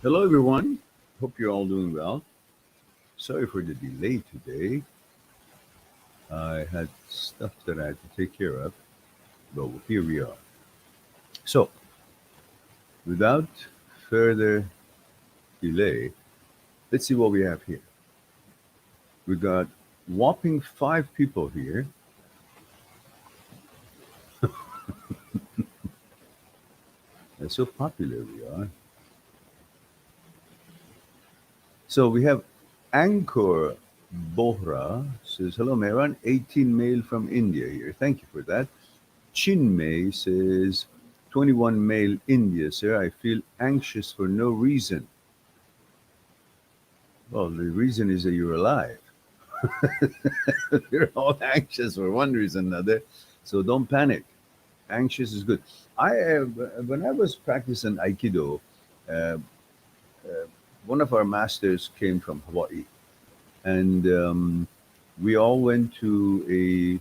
Hello, everyone. Hope you're all doing well. Sorry for the delay today. I had stuff that I had to take care of, but here we are. So, without further delay, let's see what we have here. We got whopping 5 people here. That's so popular we are. So we have Anchor Bohra says, hello, Mehran. 18 male from India here. Thank you for that. Chinmay says, 21 male India, sir. I feel anxious for no reason. Well, the reason is that you're alive. We're all anxious for one reason or another. So don't panic. Anxious is good. When I was practicing Aikido, uh, uh, one of our masters came from Hawaii, and we all went to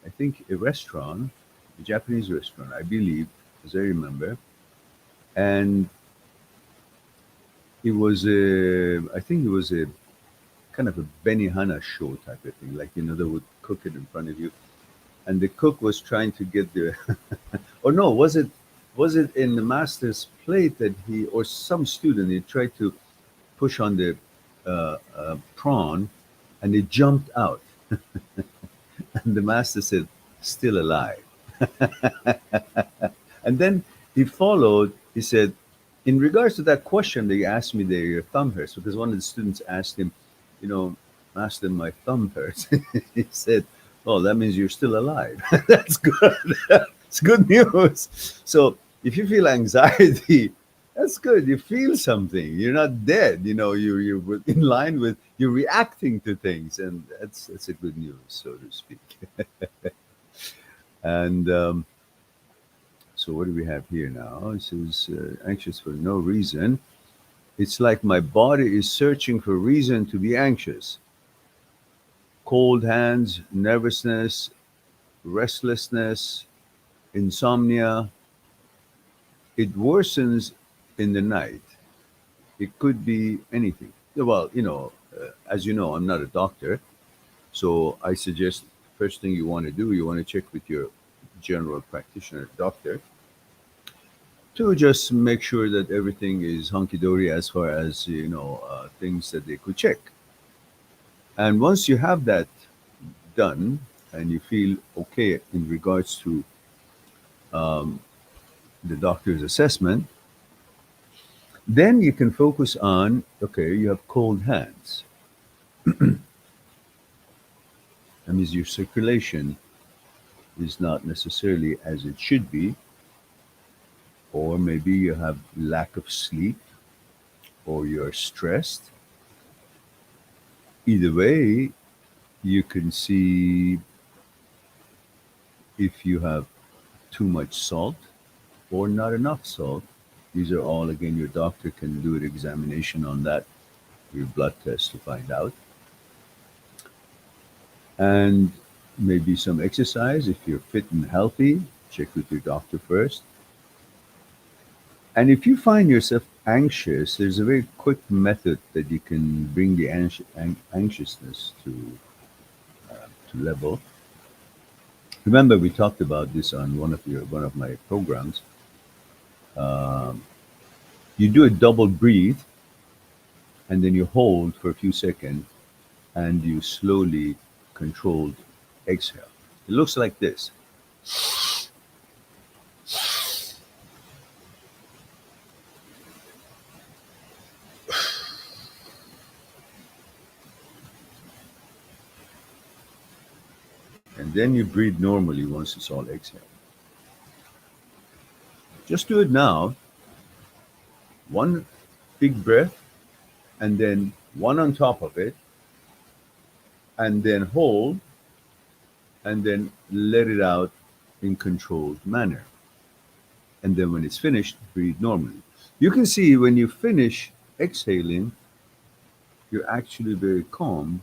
I think, a restaurant, a Japanese restaurant, I believe, as I remember, and I think it was a kind of a Benihana show type of thing, like they would cook it in front of you, and the cook was trying to get the, or no, was it in the master's plate that he or some student he tried to push on the prawn, and it jumped out, and the master said, "Still alive." And then he followed. He said, in regards to that question that you asked me there, your thumb hurts, because one of the students asked him, you know, Master, my thumb hurts. He said, oh, that means you're still alive. That's good. It's good news. So if you feel anxiety, that's good. You feel something. You're not dead. You're in line with, you're reacting to things. And that's a good news, so to speak. And so what do we have here now? It says, anxious for no reason. It's like my body is searching for reason to be anxious. Cold hands, nervousness, restlessness, insomnia. It worsens in the night. It could be anything. Well, as you know, I'm not a doctor. So I suggest first thing you want to do, you want to check with your general practitioner doctor to just make sure that everything is hunky-dory as far as, things that they could check. And once you have that done and you feel okay in regards to the doctor's assessment, then you can focus on, okay, you have cold hands. That means your circulation is not necessarily as it should be, or maybe you have lack of sleep, or you're stressed. Either way, you can see if you have too much salt or not enough salt. These are all, again, your doctor can do an examination on that, your blood test to find out. And maybe some exercise. If you're fit and healthy, check with your doctor first. And if you find yourself anxious, there's a very quick method that you can bring the anxiousness to level. Remember, we talked about this on one of my programs. You do a double breathe, and then you hold for a few seconds, and you slowly controlled exhale. It looks like this. And then you breathe normally once it's all exhale. Just do it now. One big breath, and then one on top of it, and then hold, and then let it out in controlled manner. And then when it's finished, breathe normally. You can see when you finish exhaling, you're actually very calm.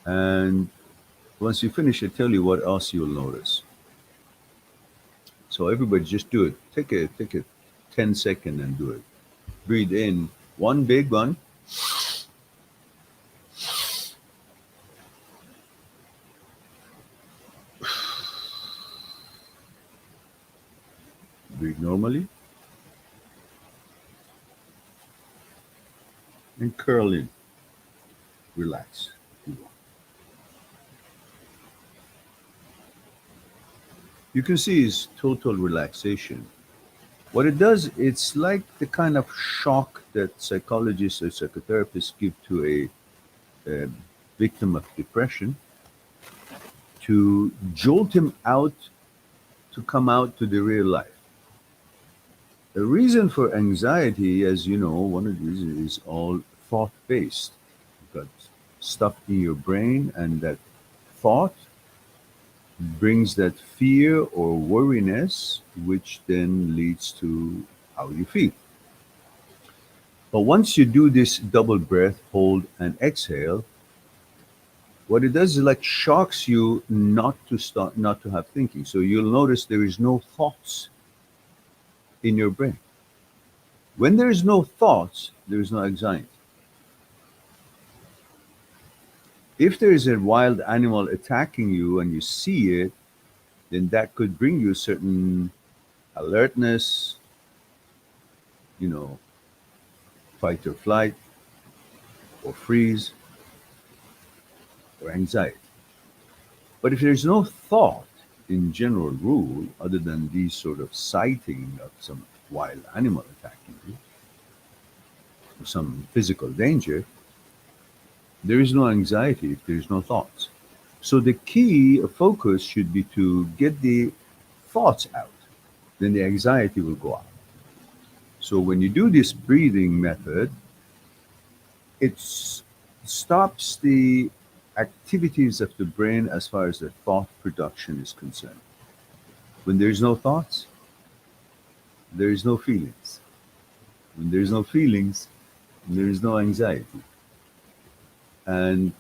And once you finish, I tell you what else you'll notice. So everybody just do it. Take a 10 seconds and do it. Breathe in one big one. Breathe normally. And curl in. Relax. You can see it's total relaxation. What it does, it's like the kind of shock that psychologists or psychotherapists give to a victim of depression to jolt him out, to come out to the real life. The reason for anxiety, as you know, one of the reasons is all thought-based. You've got stuff in your brain, and that thought brings that fear or worriness, which then leads to how you feel. But once you do this double breath, hold and exhale, what it does is like shocks you not to have thinking. So you'll notice there is no thoughts in your brain. When there is no thoughts, there is no anxiety. If there is a wild animal attacking you and you see it, then that could bring you certain alertness, fight or flight, or freeze, or anxiety. But if there's no thought in general rule, other than these sort of sighting of some wild animal attacking you, or some physical danger, there is no anxiety if there is no thoughts. So the key focus should be to get the thoughts out. Then the anxiety will go out. So when you do this breathing method, it stops the activities of the brain as far as the thought production is concerned. When there's no thoughts, there is no feelings. When there's no feelings, there is no anxiety. And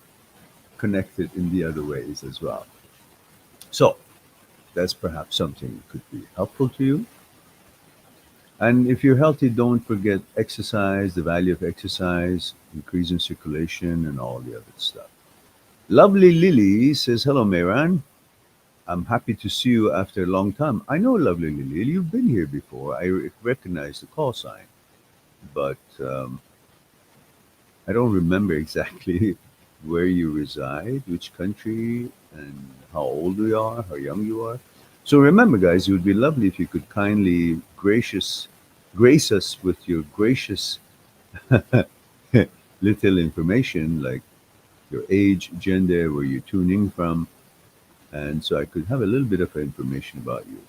connected in the other ways as well. So that's perhaps something that could be helpful to you. And if you're healthy, don't forget exercise, the value of exercise, increasing circulation, and all the other stuff. Lovely Lily says, hello, Mehran. I'm happy to see you after a long time. I know, lovely Lily, you've been here before. I recognize the call sign, but I don't remember exactly where you reside, which country, and how old you are, how young you are. So remember, guys, it would be lovely if you could kindly grace us with your gracious little information, like your age, gender, where you're tuning from, and so I could have a little bit of information about you.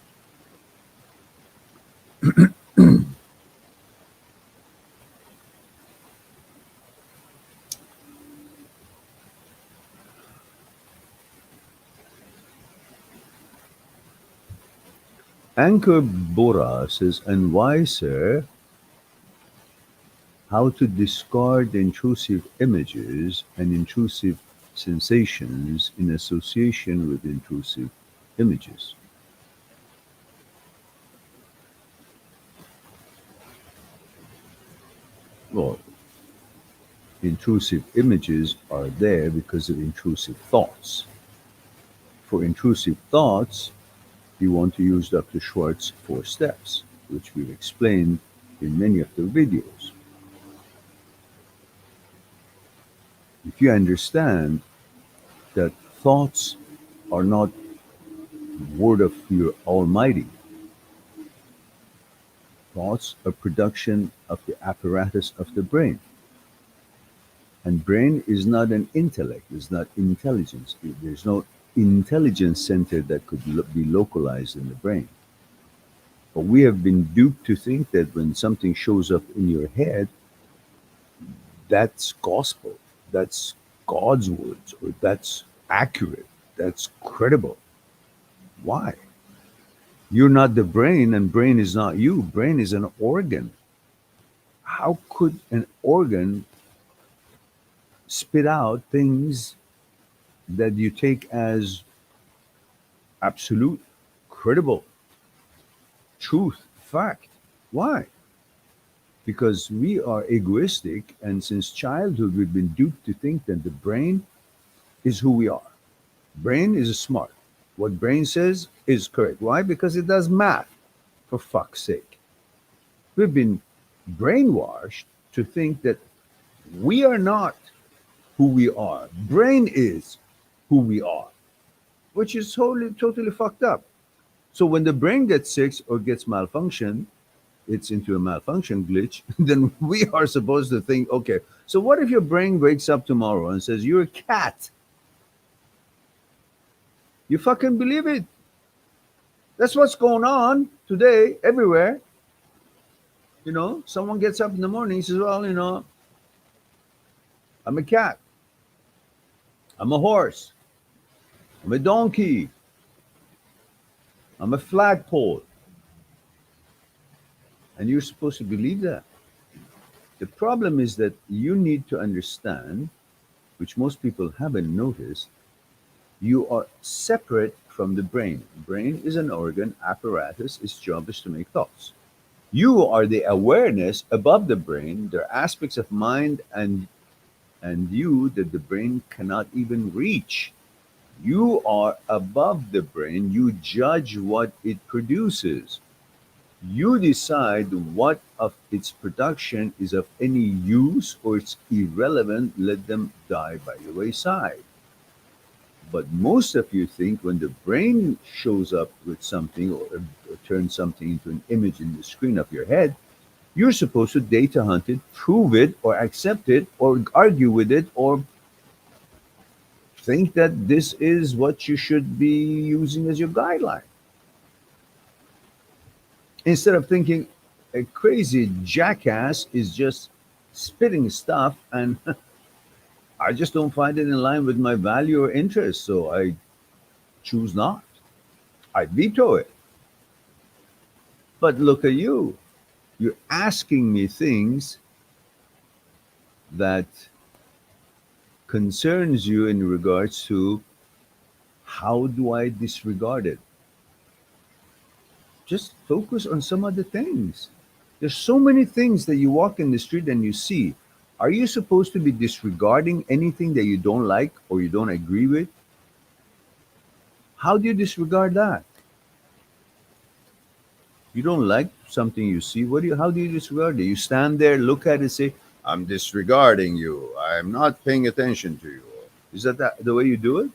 Anchor Bora says, and why, sir, how to discard intrusive images and intrusive sensations in association with intrusive images? Well, intrusive images are there because of intrusive thoughts. For intrusive thoughts, you want to use Dr. Schwartz's 4 steps, which we've explained in many of the videos. If you understand that thoughts are not word of your Almighty, thoughts are production of the apparatus of the brain. And brain is not an intellect, it's not intelligence. There's no intelligence center that could be localized in the brain. But we have been duped to think that when something shows up in your head, that's gospel, that's God's words, or that's accurate, that's credible. Why? You're not the brain, and brain is not you. Brain is an organ. How could an organ spit out things that you take as absolute, credible, truth, fact? Why? because we are egoistic, and since childhood we've been duped to think that the brain is who we are. Brain is smart. What brain says is correct. Why? Because it does math, for fuck's sake. We've been brainwashed to think that we are not who we are. Brain is who we are, which is totally fucked up. So when the brain gets sick or gets malfunction, it's into a malfunction glitch, then we are supposed to think, okay, so what if your brain wakes up tomorrow and says, you're a cat? You fucking believe it. That's what's going on today everywhere. Someone gets up in the morning and says, well, I'm a cat. I'm a horse. I'm a donkey. I'm a flagpole. And you're supposed to believe that. The problem is that you need to understand, which most people haven't noticed, you are separate from the brain. Brain is an organ, apparatus, its job is to make thoughts. You are the awareness above the brain. There are aspects of mind and you that the brain cannot even reach. You are above the brain. You judge what it produces. You decide what of its production is of any use or it's irrelevant. Let them die by the wayside. But most of you think when the brain shows up with something or turns something into an image in the screen of your head, you're supposed to data hunt it, prove it, or accept it, or argue with it, or think that this is what you should be using as your guideline. Instead of thinking a crazy jackass is just spitting stuff and I just don't find it in line with my value or interest, so I choose not. I veto it. But look at you. You're asking me things that concerns you in regards to how do I disregard it? Just focus on some other things. There's so many things that you walk in the street and you see. Are you supposed to be disregarding anything that you don't like or you don't agree with? How do you disregard that? You don't like something you see. How do you disregard it? You stand there, look at it, say, I'm disregarding you. I'm not paying attention to you. Is that the way you do it?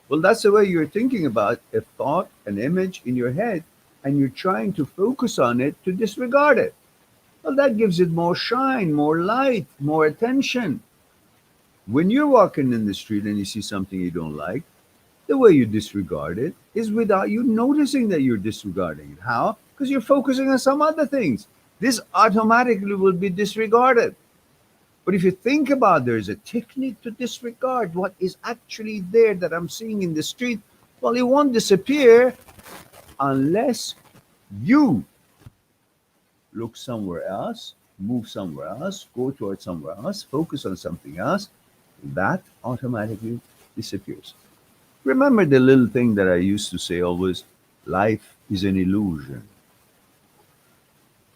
Well, that's the way you're thinking about a thought, an image in your head, and you're trying to focus on it to disregard it. Well, that gives it more shine, more light, more attention. When you're walking in the street and you see something you don't like, the way you disregard it is without you noticing that you're disregarding it. How? Because you're focusing on some other things. This automatically will be disregarded. But if you think about there's a technique to disregard what is actually there that I'm seeing in the street, well, it won't disappear unless you look somewhere else, move somewhere else, go towards somewhere else, focus on something else. That automatically disappears. Remember the little thing that I used to say always, life is an illusion.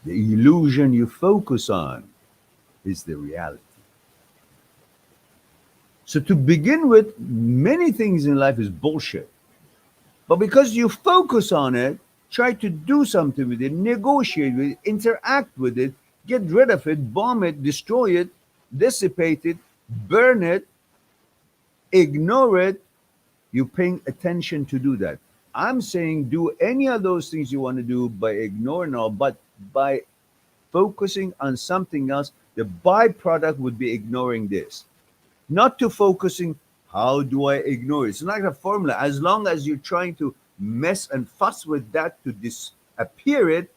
The illusion you focus on is the reality. So to begin with, many things in life is bullshit. But because you focus on it, try to do something with it, negotiate with it, interact with it, get rid of it, bomb it, destroy it, dissipate it, burn it, ignore it, you're paying attention to do that. I'm saying do any of those things you want to do by ignoring all, but by focusing on something else, the byproduct would be ignoring this. Not to focusing, how do I ignore it? It's not a formula. As long as you're trying to mess and fuss with that to disappear it,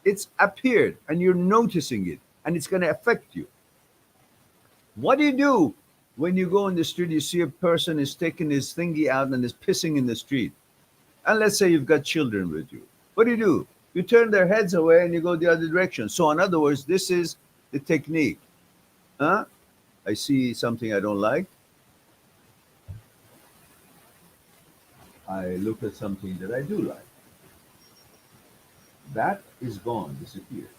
it's appeared and you're noticing it and it's going to affect you. What do you do when you go in the street, you see a person is taking his thingy out and is pissing in the street? And let's say you've got children with you. What do? You turn their heads away and you go the other direction. So in other words, this is the technique. Huh? I see something I don't like. I look at something that I do like. That is gone, disappeared.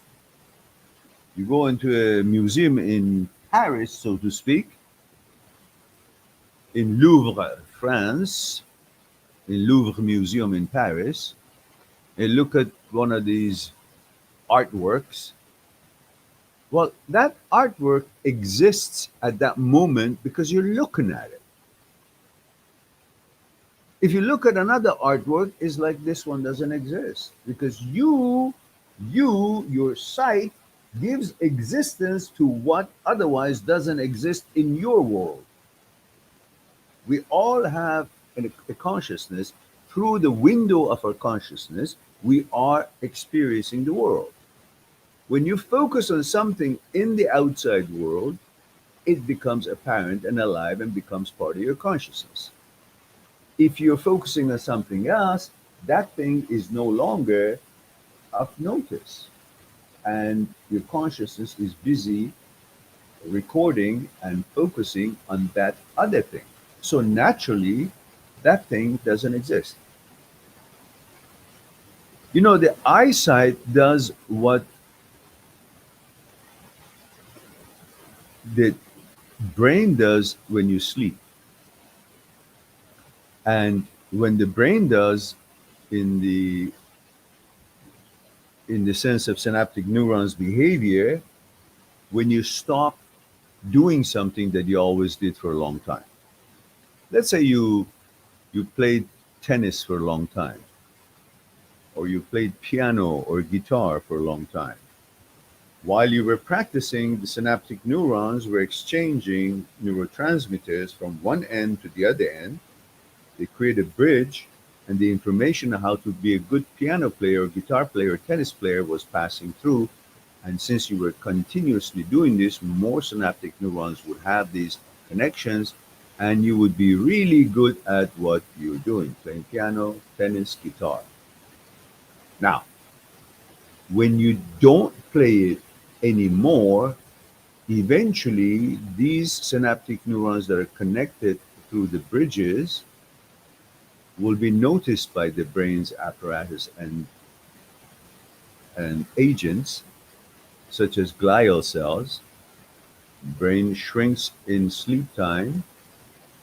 You go into a museum in Paris, so to speak, in Louvre, France, in Louvre Museum in Paris, and look at one of these artworks. Well, that artwork exists at that moment because you're looking at it. If you look at another artwork, it's like this one doesn't exist because your sight gives existence to what otherwise doesn't exist in your world. We all have a consciousness. Through the window of our consciousness, we are experiencing the world. When you focus on something in the outside world, it becomes apparent and alive and becomes part of your consciousness. If you're focusing on something else, that thing is no longer of notice. And your consciousness is busy recording and focusing on that other thing. So naturally, that thing doesn't exist. You know, the eyesight does what the brain does when you sleep. And when the brain does, in the sense of synaptic neurons behavior, when you stop doing something that you always did for a long time. Let's say you played tennis for a long time, or you played piano or guitar for a long time. While you were practicing, the synaptic neurons were exchanging neurotransmitters from one end to the other end. They create a bridge, and the information on how to be a good piano player or guitar player or tennis player was passing through. And since you were continuously doing this, more synaptic neurons would have these connections, and you would be really good at what you're doing, playing piano, tennis, guitar. Now, when you don't play it anymore, eventually these synaptic neurons that are connected through the bridges will be noticed by the brain's apparatus and agents, such as glial cells. Brain shrinks in sleep time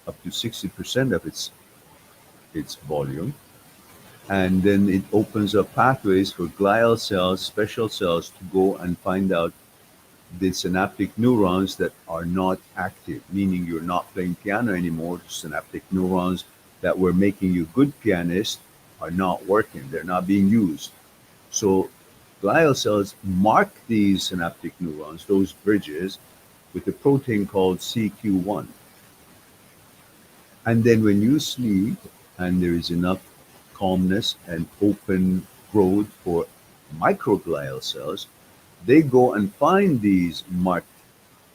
up to 60% of its volume, and then it opens up pathways for glial cells, special cells, to go and find out the synaptic neurons that are not active, meaning you're not playing piano anymore. The synaptic neurons that were making you good pianist are not working. They're not being used. So glial cells mark these synaptic neurons, those bridges, with a protein called CQ1. And then when you sleep and there is enough calmness and open road for microglial cells, they go and find these marked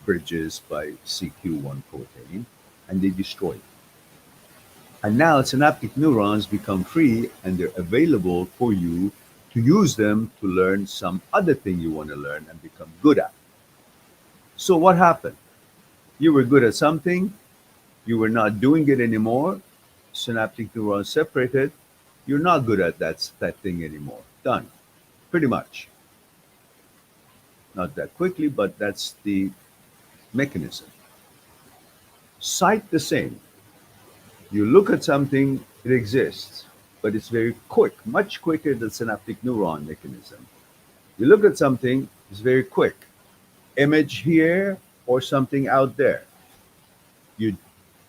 bridges by CQ1 protein, and they destroy it. And now synaptic neurons become free, and they're available for you to use them to learn some other thing you want to learn and become good at. So what happened? You were good at something, you were not doing it anymore, synaptic neurons separated, you're not good at that thing anymore. Done. Pretty much. Not that quickly, but that's the mechanism. Sight the same. You look at something, it exists, but it's very quick, much quicker than synaptic neuron mechanism. You look at something, it's very quick. Image here or something out there. You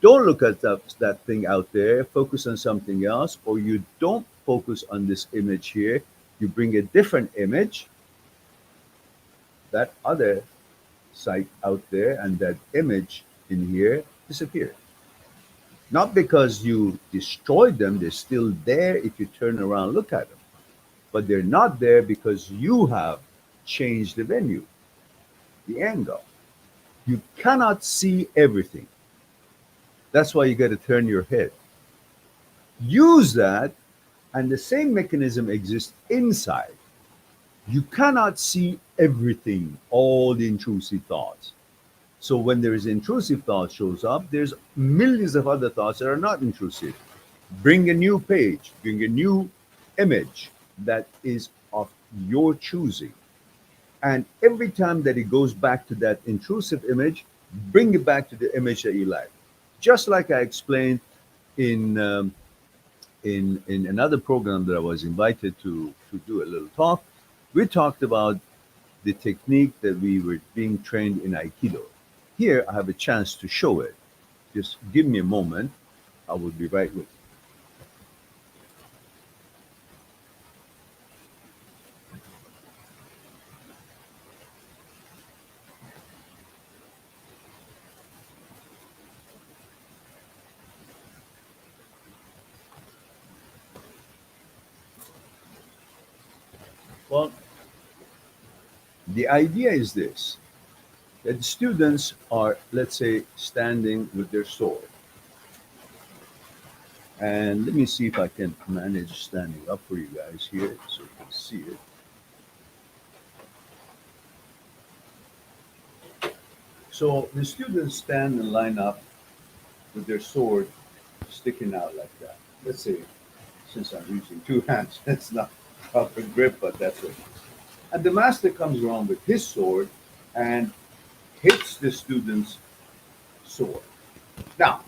don't look at that thing out there, focus on something else, or you don't focus on this image here. You bring a different image, that other sight out there and that image in here disappear. Not because you destroyed them, they're still there if you turn around and look at them. But they're not there because you have changed the venue, the angle. You cannot see everything. That's why you got to turn your head. Use that, and the same mechanism exists inside. You cannot see everything, all the intrusive thoughts. So when there is intrusive thought shows up, there's millions of other thoughts that are not intrusive. Bring a new page, bring a new image that is of your choosing. And every time that it goes back to that intrusive image, bring it back to the image that you like. Just like I explained in in another program that I was invited to do a little talk, we talked about the technique that we were being trained in Aikido. Here, I have a chance to show it. Just give me a moment. I will be right with you. Well, the idea is this, that the students are, let's say, standing with their sword. And let me see if I can manage standing up for you guys here so you can see it. So the students stand and line up with their sword sticking out like that. Let's say, since I'm using two hands, that's not proper grip, but that's it. And the master comes around with his sword and hits the student's sword. Now,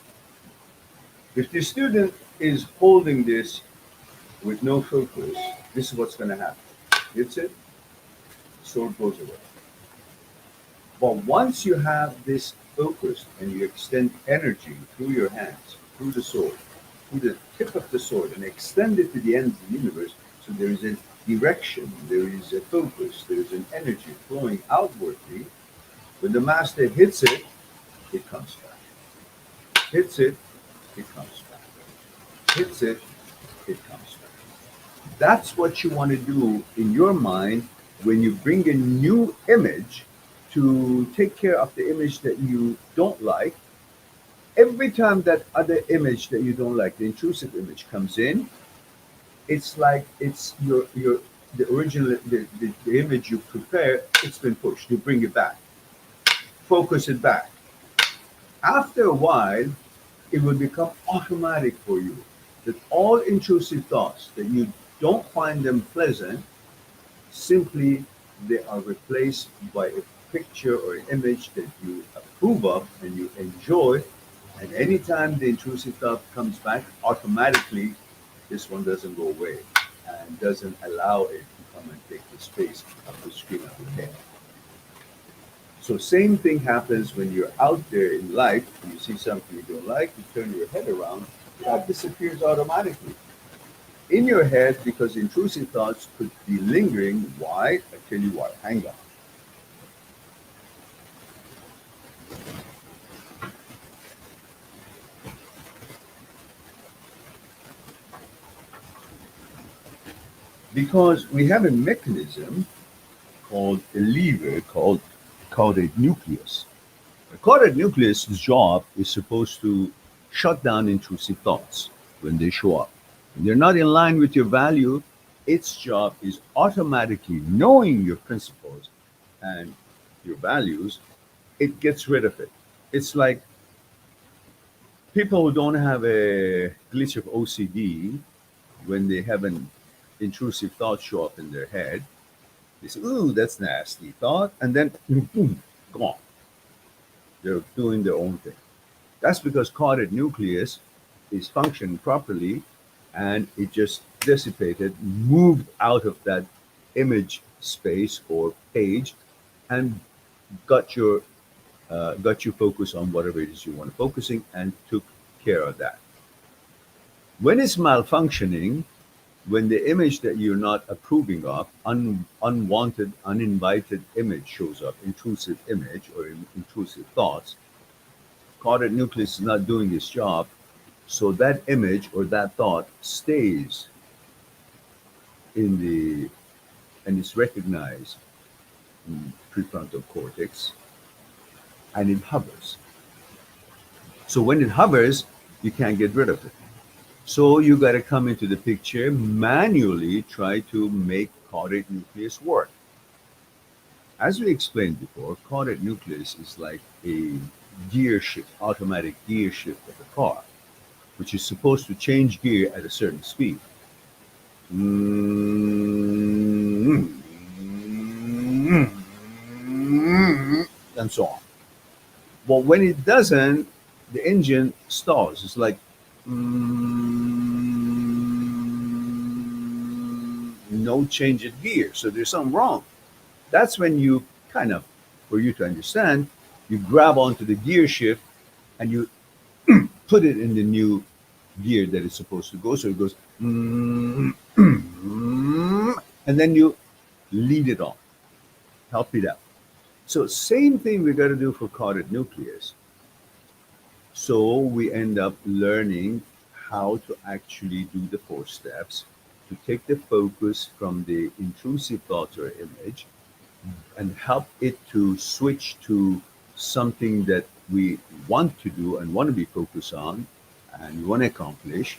if the student is holding this with no focus, this is what's going to happen. Hits it, sword goes away. But once you have this focused and you extend energy through your hands, through the sword, through the tip of the sword, and extend it to the ends of the universe, so there is a direction, there is a focus, there is an energy flowing outwardly. When the master hits it, it comes back. Hits it, it comes back. Hits it, it comes back. That's what you want to do in your mind when you bring a new image to take care of the image that you don't like. Every time that other image that you don't like, the intrusive image, comes in, it's like it's your the original the image you prepare, it's been pushed. You bring it back. Focus it back. After a while, it will become automatic for you that all intrusive thoughts that you don't find them pleasant, simply they are replaced by a picture or an image that you approve of and you enjoy. And anytime the intrusive thought comes back, automatically this one doesn't go away and doesn't allow it to come and take the space of the screen of your head. So same thing happens when you're out there in life, you see something you don't like, you turn your head around, that disappears automatically. In your head, because intrusive thoughts could be lingering. Why? I tell you what, hang on. Because we have a mechanism called a lever called caudate nucleus. The caudate nucleus's job is supposed to shut down intrusive thoughts when they show up. When they're not in line with your value, its job is automatically knowing your principles and your values, it gets rid of it. It's like people who don't have a glitch of OCD, when they have an intrusive thought show up in their head, they say, ooh, that's nasty thought, and then boom, gone. They're doing their own thing. That's because caudate nucleus is functioning properly and it just dissipated, moved out of that image space or page and got your got you focused on whatever it is you want to focusing and took care of that. When it's malfunctioning, when the image that you're not approving of, unwanted, uninvited image shows up, intrusive image or intrusive thoughts, caudate nucleus is not doing its job, so that image or that thought stays in the, and it's recognized in prefrontal cortex, and it hovers. So when it hovers, you can't get rid of it. So you got to come into the picture, manually try to make caudate nucleus work. As we explained before, caudate nucleus is like a gear shift, automatic gear shift of a car, which is supposed to change gear at a certain speed. and so on. But when it doesn't, the engine stalls. It's like, no change in gear. So there's something wrong. That's when you kind of, for you to understand, you grab onto the gear shift and you put it in the new gear that it's supposed to go. So it goes, and then you lead it on, help it out. So same thing we got to do for carotid nucleus. So we end up learning how to actually do the 4 steps to take the focus from the intrusive thought or image and help it to switch to something that we want to do and want to be focused on and want to accomplish.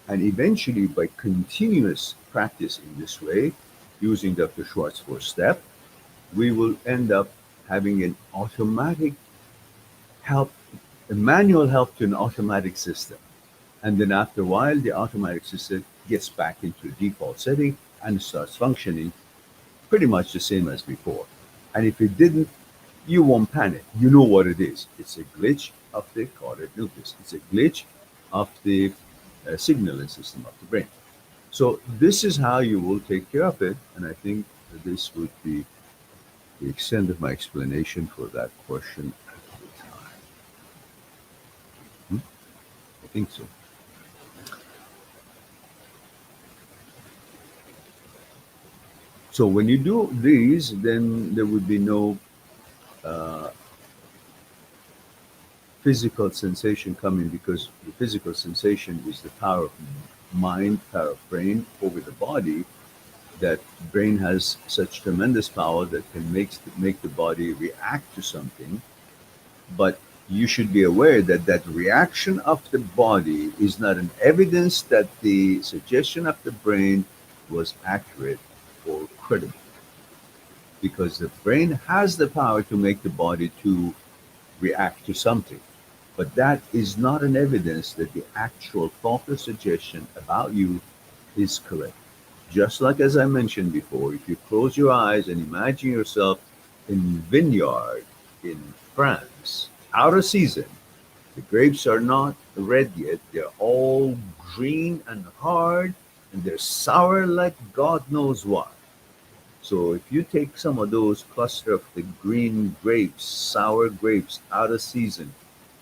And eventually, by continuous practice in this way, using Dr. Schwartz's 4 step, we will end up having an automatic help, a manual help to an automatic system. And then after a while, the automatic system gets back into a default setting and starts functioning pretty much the same as before. And if it didn't, you won't panic. You know what it is. It's a glitch of the carotid nucleus. It's a glitch of the signaling system of the brain. So this is how you will take care of it. And I think that this would be the extent of my explanation for that question at the time. I think so. So when you do these, then there would be no physical sensation coming, because the physical sensation is the power of mind, power of brain over the body, that brain has such tremendous power that can make the body react to something. But you should be aware that that reaction of the body is not an evidence that the suggestion of the brain was accurate or credible, because the brain has the power to make the body to react to something, but that is not an evidence that the actual thought or suggestion about you is correct. Just like as I mentioned before, if you close your eyes and imagine yourself in vineyard in France, out of season, the grapes are not red yet, they're all green and hard, and they're sour like God knows what. So if you take some of those cluster of the green grapes, sour grapes, out of season,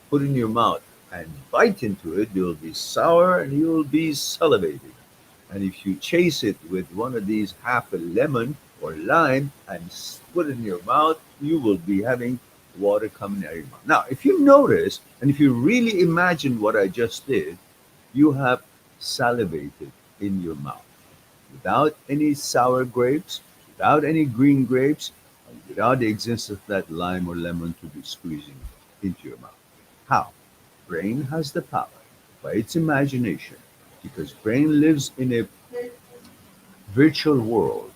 put in your mouth and bite into it, you'll be sour and you'll be salivating. And if you chase it with one of these half a lemon or lime and put it in your mouth, you will be having water coming out of your mouth. Now, if you notice, and if you really imagine what I just did, you have salivated in your mouth without any sour grapes, without any green grapes, and without the existence of that lime or lemon to be squeezing into your mouth. How? Brain has the power by its imagination, because brain lives in a virtual world,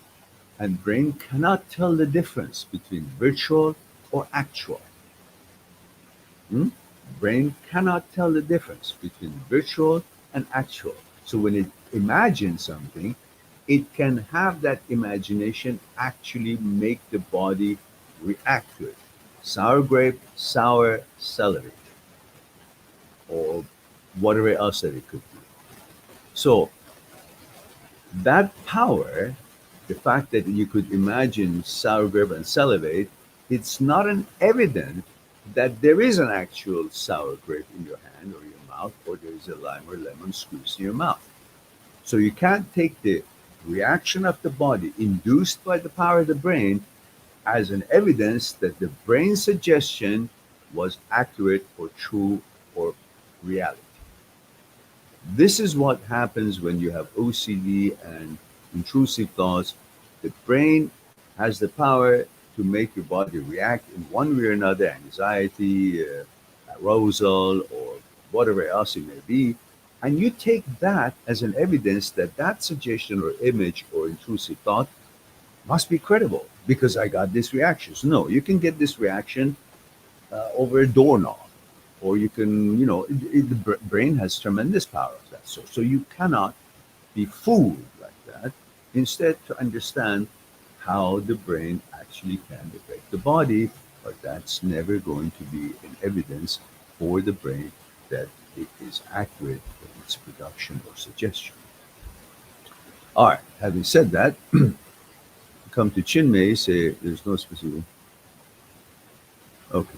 and brain cannot tell the difference between virtual or actual. Brain cannot tell the difference between virtual and actual. So when it imagines something, it can have that imagination actually make the body react to it. Sour grape, sour celery, or whatever else that it could be. So that power, the fact that you could imagine sour grape and salivate, it's not an evidence that there is an actual sour grape in your hand or your mouth, or there is a lime or lemon squeezed in your mouth. So you can't take the reaction of the body induced by the power of the brain as an evidence that the brain suggestion was accurate or true or reality. This is what happens when you have OCD and intrusive thoughts. The brain has the power to make your body react in one way or another, anxiety, arousal, or whatever else it may be. And you take that as an evidence that that suggestion or image or intrusive thought must be credible because I got this reaction. So no, you can get this reaction over a doorknob, or you can, the brain has tremendous power of that sort. So you cannot be fooled like that. Instead, to understand how the brain actually can affect the body but that's never going to be an evidence for the brain that it is accurate in its production or suggestion. All right, having said that, come to Chinmay, say there's no specific. Okay.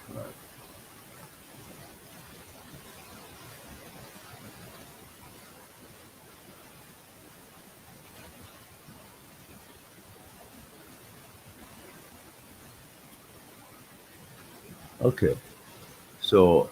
All right. Okay. So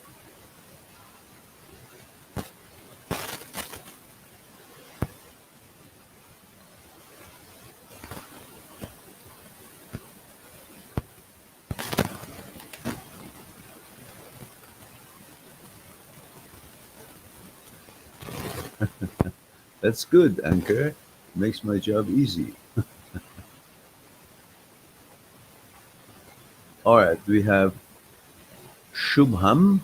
that's good, Anchor. Makes my job easy. All right, we have Shubham.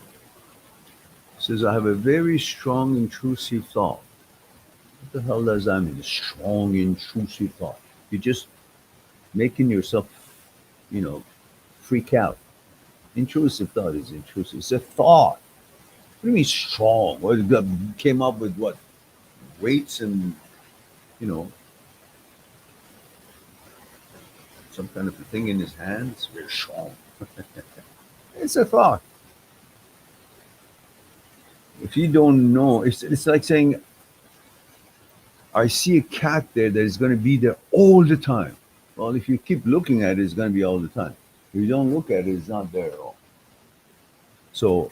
Says, I have a very strong intrusive thought. What the hell does that mean? A strong intrusive thought. You're just making yourself, you know, freak out. Intrusive thought is intrusive. It's a thought. What do you mean strong? What came up with what? Weights and, you know, some kind of a thing in his hands? Very strong. It's a thought. If you don't know, it's like saying, I see a cat there that is going to be there all the time. Well, if you keep looking at it, it's going to be all the time. If you don't look at it, it's not there at all. So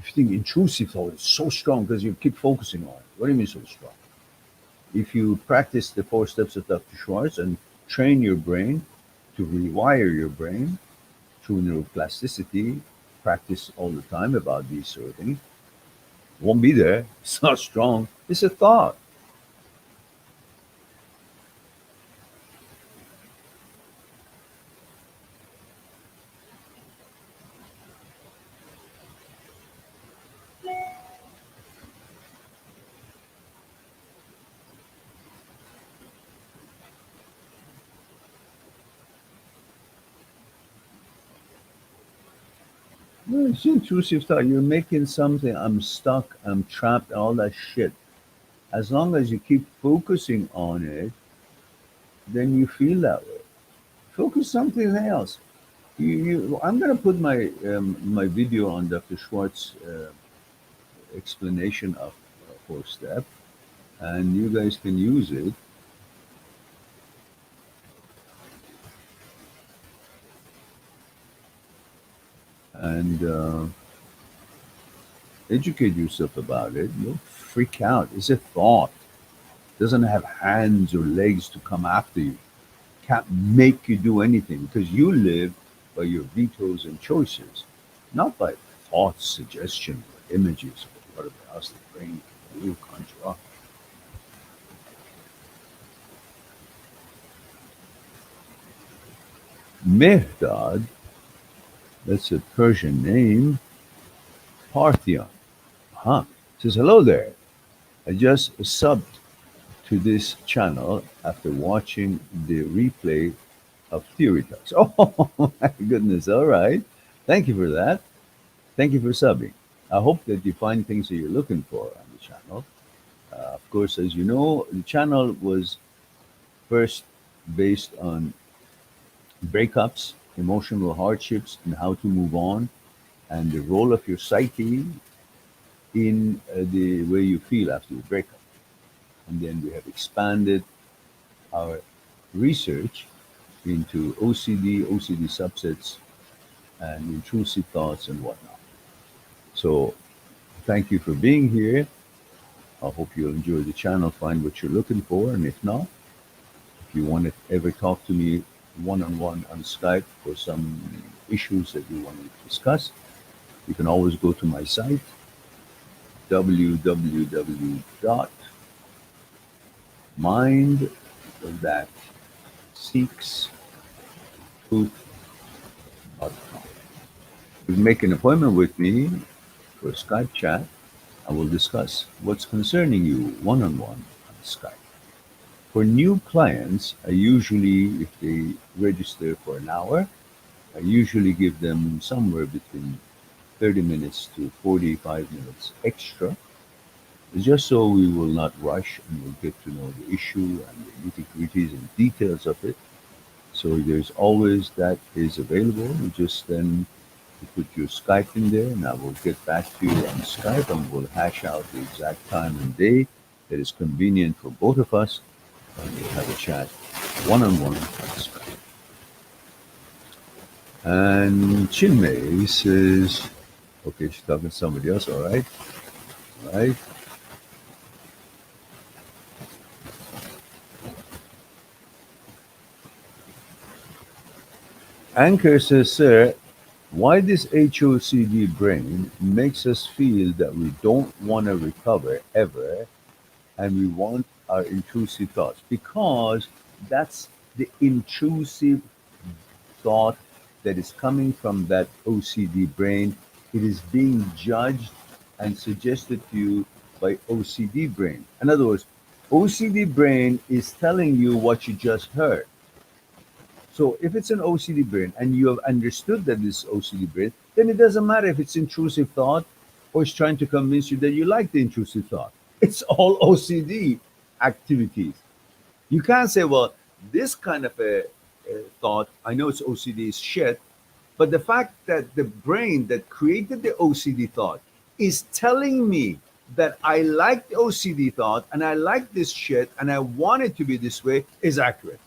if you think intrusive thought is so strong because you keep focusing on it. What do you mean so strong? If you practice the 4 steps of Dr. Schwartz and train your brain to rewire your brain through neuroplasticity, practice all the time about these sort of things, it won't be there. It's not strong. It's a thought. No, it's intrusive thought. You're making something, I'm stuck, I'm trapped, all that shit. As long as you keep focusing on it, then you feel that way. Focus something else. I'm going to put my video on Dr. Schwartz's explanation of 4-step, and you guys can use it. And educate yourself about it. You'll freak out. It's a thought. It doesn't have hands or legs to come after you. Can't make you do anything because you live by your vetoes and choices, not by thoughts, suggestions, or images, or whatever else the brain can do, conjure up. Mehdad, that's a Persian name, Parthian. Says, hello there. I just subbed to this channel after watching the replay of Theory Talks. Oh, my goodness. All right. Thank you for that. Thank you for subbing. I hope that you find things that you're looking for on the channel. Of course, as you know, the channel was first based on breakups, emotional hardships, and how to move on, and the role of your psyche in the way you feel after the breakup. And then we have expanded our research into OCD subsets, and intrusive thoughts and whatnot. So thank you for being here. I hope you'll enjoy the channel, find what you're looking for, and if not, if you want to ever talk to me one-on-one on Skype for some issues that you want to discuss, you can always go to my site, www.mind-seeks-truth.com. You can make an appointment with me for a Skype chat. I will discuss what's concerning you one-on-one on Skype. For new clients, I usually, if they register for an hour, I usually give them somewhere between 30 minutes to 45 minutes extra, just so we will not rush and we'll get to know the issue and the nitty-gritties and details of it. So there's always that is available. You just then you put your Skype in there, and I will get back to you on Skype, and we'll hash out the exact time and day that is convenient for both of us, and we'll have a chat one-on-one on Skype. And Chinmay says, okay, she's talking to somebody else, all right? All right. Anchor says, sir, why this HOCD brain makes us feel that we don't want to recover ever and we want our intrusive thoughts? Because that's the intrusive thought that is coming from that OCD brain. It is being judged and suggested to you by OCD brain. In other words, OCD brain is telling you what you just heard. So if it's an OCD brain and you have understood that it's OCD brain, then it doesn't matter if it's intrusive thought or it's trying to convince you that you like the intrusive thought. It's all OCD activities. You can't say, well, this kind of a thought, I know it's OCD is shit, but the fact that the brain that created the OCD thought is telling me that I like the OCD thought and I like this shit and I want it to be this way is accurate.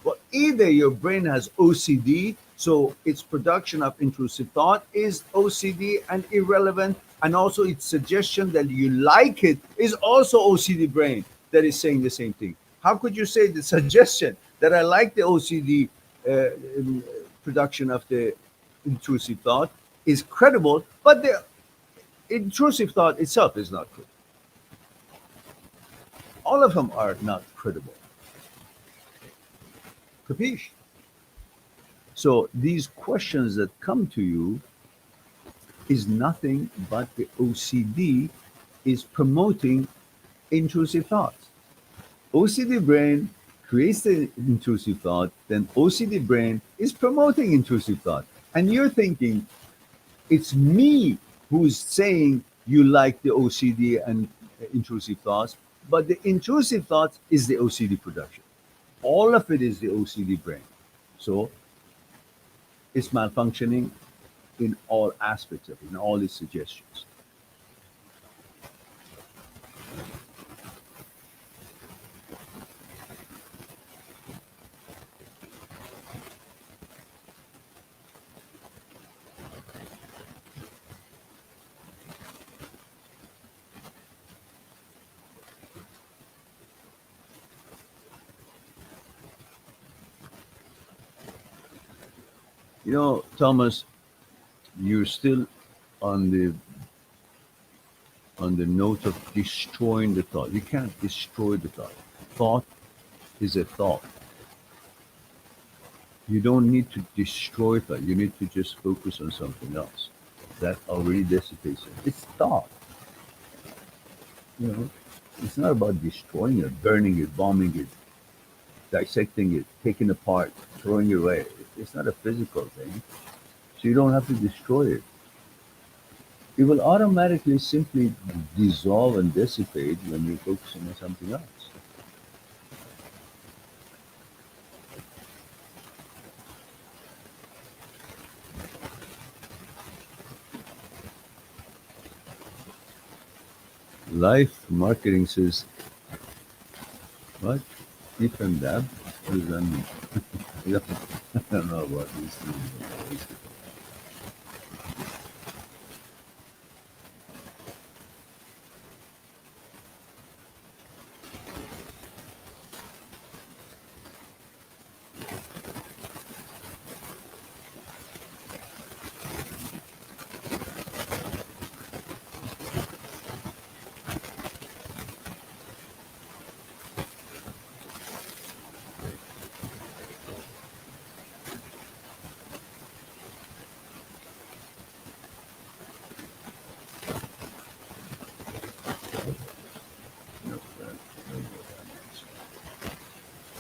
Well, either your brain has OCD, so its production of intrusive thought is OCD and irrelevant, and also its suggestion that you like it is also OCD brain that is saying the same thing. How could you say the suggestion that I like the OCD production of the intrusive thought is credible, but the intrusive thought itself is not credible? All of them are not credible. Capiche? So these questions that come to you is nothing but the OCD is promoting intrusive thoughts. OCD brain creates the intrusive thought, then OCD brain is promoting intrusive thought. And you're thinking, it's me who's saying you like the OCD and intrusive thoughts, but the intrusive thoughts is the OCD production. All of it is the OCD brain. So it's malfunctioning in all aspects of it, in all its suggestions. You know, Thomas, you're still on the note of destroying the thought. You can't destroy the thought. Thought is a thought. You don't need to destroy thought. You need to just focus on something else. That already dissipates it. It's thought. You know, it's not about destroying it, burning it, bombing it, dissecting it, taking it apart, throwing it away. It's not a physical thing. So you don't have to destroy it. It will automatically simply dissolve and dissipate when you're focusing on something else. Life marketing says, what? If and that? What does that mean? I don't know about these things.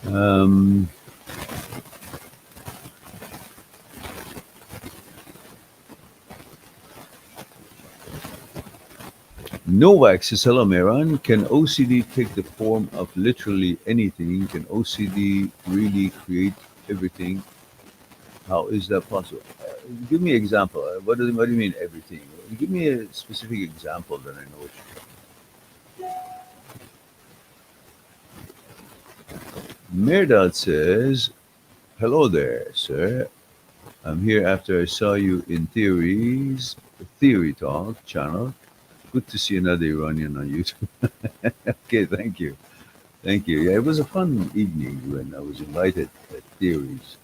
Um, Novak says, hello, Mehran. Can OCD take the form of literally anything? Can OCD really create everything? How is that possible? Give me an example. What do you mean everything? Give me a specific example, then I know what you mean. Merdad says, hello there, sir. I'm here after I saw you in Theory Talk channel. Good to see another Iranian on YouTube. Okay, thank you. Thank you. Yeah, it was a fun evening when I was invited at Theory's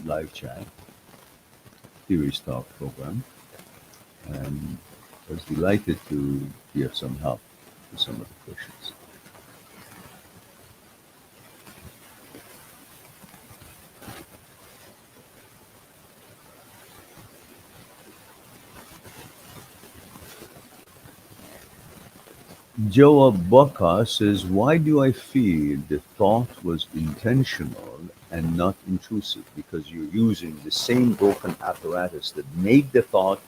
live chat, Theory's Talk program. And I was delighted to be of some help with some of the questions. Joa Baka says, why do I feel the thought was intentional and not intrusive? Because you're using the same broken apparatus that made the thought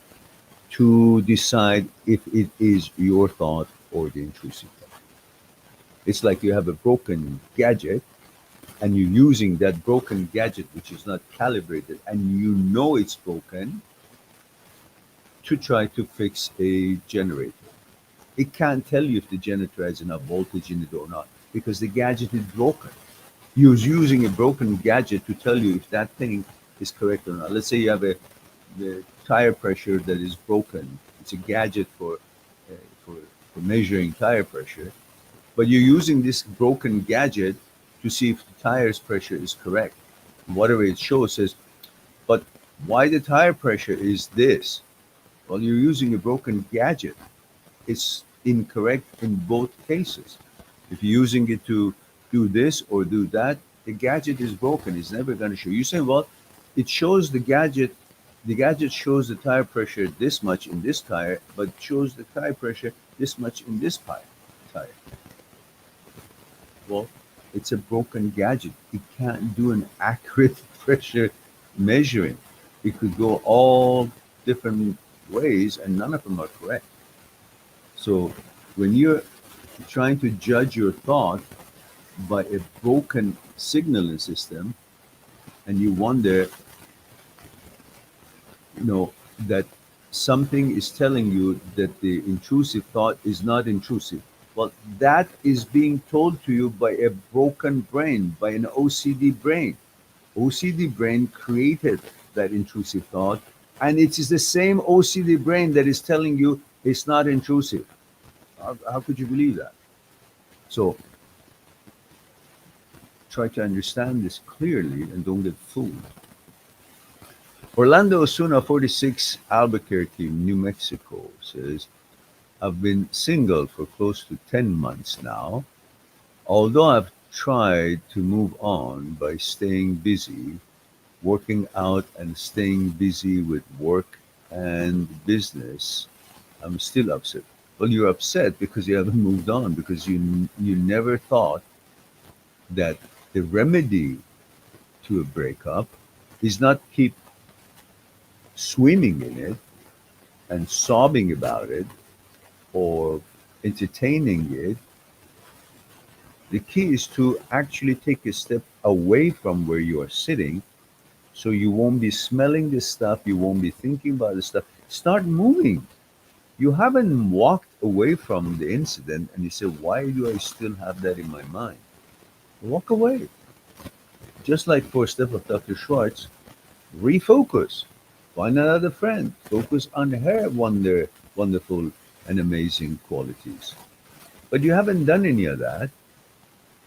to decide if it is your thought or the intrusive thought. It's like you have a broken gadget and you're using that broken gadget, which is not calibrated, and you know it's broken, to try to fix a generator. It can't tell you if the generator has enough voltage in it or not because the gadget is broken. You're using a broken gadget to tell you if that thing is correct or not. Let's say you have the tire pressure that is broken. It's a gadget for measuring tire pressure, but you're using this broken gadget to see if the tire's pressure is correct. Whatever it shows says, but why the tire pressure is this? Well, you're using a broken gadget. It's incorrect in both cases. If you're using it to do this or do that, the gadget is broken. It's never going to show. You say, well, it shows the gadget shows the tire pressure this much in this tire, but shows the tire pressure this much in this tire. Well, it's a broken gadget. It can't do an accurate pressure measuring. It could go all different ways and none of them are correct. So when you're trying to judge your thought by a broken signaling system and you wonder, that something is telling you that the intrusive thought is not intrusive. Well, that is being told to you by a broken brain, by an OCD brain. OCD brain created that intrusive thought, and it is the same OCD brain that is telling you it's not intrusive. How could you believe that? So try to understand this clearly and don't get fooled. Orlando Osuna, 46, Albuquerque, New Mexico, says, I've been single for close to 10 months now. Although I've tried to move on by staying busy, working out and staying busy with work and business, I'm still upset. Well, you're upset because you haven't moved on, because you never thought that the remedy to a breakup is not keep swimming in it and sobbing about it or entertaining it. The key is to actually take a step away from where you are sitting so you won't be smelling this stuff, you won't be thinking about this stuff. Start moving. You haven't walked away from the incident and you say, why do I still have that in my mind? Walk away. Just like for step of Dr. Schwartz, refocus. Find another friend. Focus on her wonderful and amazing qualities. But you haven't done any of that.